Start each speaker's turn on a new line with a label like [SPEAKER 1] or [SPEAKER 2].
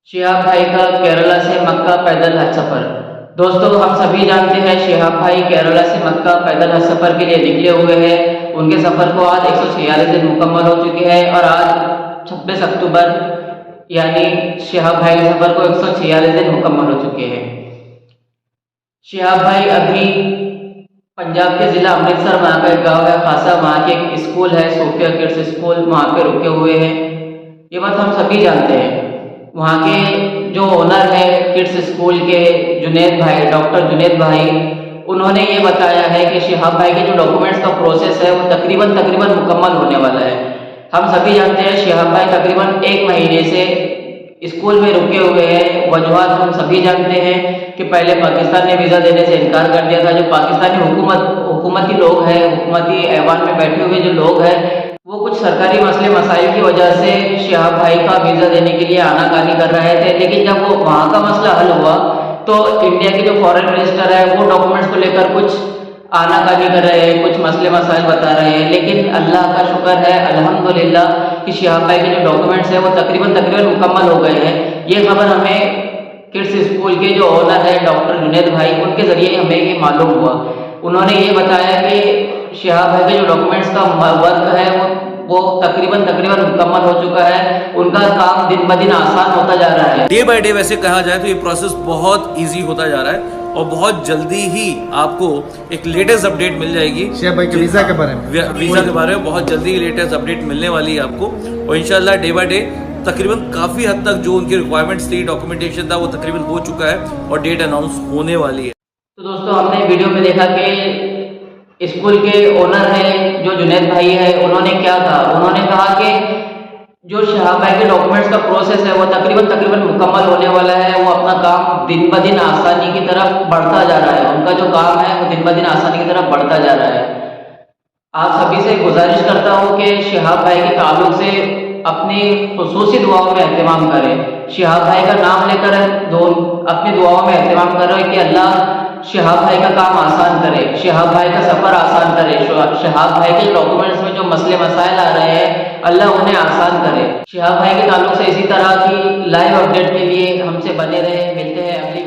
[SPEAKER 1] शिहाब भाई का केरला से मक्का पैदल हज सफर। दोस्तों, हम सभी जानते हैं शिहाब भाई केरला से मक्का पैदल हज सफर के लिए निकले हुए हैं। उनके सफर को आज 146 दिन मुकम्मल हो चुके हैं और आज 26 अक्टूबर यानी शिहाब भाई के सफर को 146 दिन मुकम्मल हो चुके हैं। शिहाब भाई अभी पंजाब के जिला अमृतसर वहाँ का एक गाँव है खासा, वहाँ के एक स्कूल है सोफिया किड्स स्कूल, वहाँ पे रुके हुए हैं। ये बात हम सभी जानते हैं। वहाँ के जो ओनर है किड्स स्कूल के जुनैद भाई, डॉक्टर जुनैद भाई, उन्होंने ये बताया है कि शिहाब भाई के जो डॉक्यूमेंट्स का प्रोसेस है वो तकरीबन मुकम्मल होने वाला है। हम सभी जानते हैं शिहाब भाई तकरीबन 1 महीने से स्कूल में रुके हुए हैं। वजूहात हम सभी जानते हैं कि पहले पाकिस्तान ने वीज़ा देने से इनकार कर दिया था। जो पाकिस्तानी हुकूमती लोग हैं, हुकूमती ऐवान में बैठे हुए जो लोग हैं, वो कुछ सरकारी मसले मसाइल की वजह से शिहाब भाई का वीज़ा देने के लिए आनाकानी कर रहे थे। लेकिन जब वो वहाँ का मसला हल हुआ तो इंडिया के जो फॉरेन मिनिस्टर है वो डॉक्यूमेंट्स को लेकर कुछ आनाकानी कर रहे हैं, कुछ मसले मसाइल बता रहे हैं। लेकिन अल्लाह का शुक्र है अल्हम्दुलिल्लाह कि शिहाब भाई के जो डॉक्यूमेंट्स हैं वो तकरीबन मुकम्मल हो गए हैं। ये खबर हमें किड्स स्कूल के जो ओनर है डॉक्टर जुनैद भाई, उनके ज़रिए हमें ये मालूम हुआ। उन्होंने ये बताया कि शिहाब भाई के जो डॉक्यूमेंट्स का वर्क है वो तकरीबन मुकम्मल हो चुका है। उनका काम दिन ब दिन आसान होता जा रहा है।
[SPEAKER 2] डे बाय डे वैसे कहा जाए तो ये प्रोसेस बहुत इजी होता जा रहा है और बहुत जल्दी ही आपको एक लेटेस्ट अपडेट मिल जाएगी
[SPEAKER 3] शिहाब भाई के वीज़ा के बारे में।
[SPEAKER 2] वीज़ा के बारे में बहुत जल्दी लेटेस्ट अपडेट मिलने वाली है आपको और इंशाल्लाह डे बाय डे तकरीबन काफ़ी हद तक जो उनकी रिक्वायरमेंट्स थी, डॉक्यूमेंटेशन था, वो तकरीबन हो चुका है और डेट अनाउंस होने वाली है।
[SPEAKER 1] तो दोस्तों, हमने वीडियो में देखा कि स्कूल के ओनर है जो जुनैद भाई है, उन्होंने क्या कहा। उन्होंने कहा कि जो शिहाब भाई के डॉक्यूमेंट्स का प्रोसेस है वो तकरीबन मुकम्मल होने वाला है। वो अपना काम दिन ब दिन आसानी की तरफ बढ़ता जा रहा है। उनका जो काम है वो दिन ब दिन आसानी की तरफ बढ़ता जा रहा है। आप सभी से गुजारिश करता हूँ कि शिहाब भाई के ताल्लुक से अपनी खुसूसी दुआओं में एहतमाम करें। शिहाब भाई का नाम लेकर अपनी दुआओं में एहतमाम करें कि अल्लाह शिहाब भाई का काम आसान करे, शिहाब भाई का सफ़र आसान करे, शिहाब भाई के डॉक्यूमेंट्स में जो मसले मसाइल आ रहे हैं अल्लाह उन्हें आसान करे। शिहाब भाई के ताल्लुक से इसी तरह की लाइव अपडेट के लिए हमसे बने रहे। मिलते हैं अगली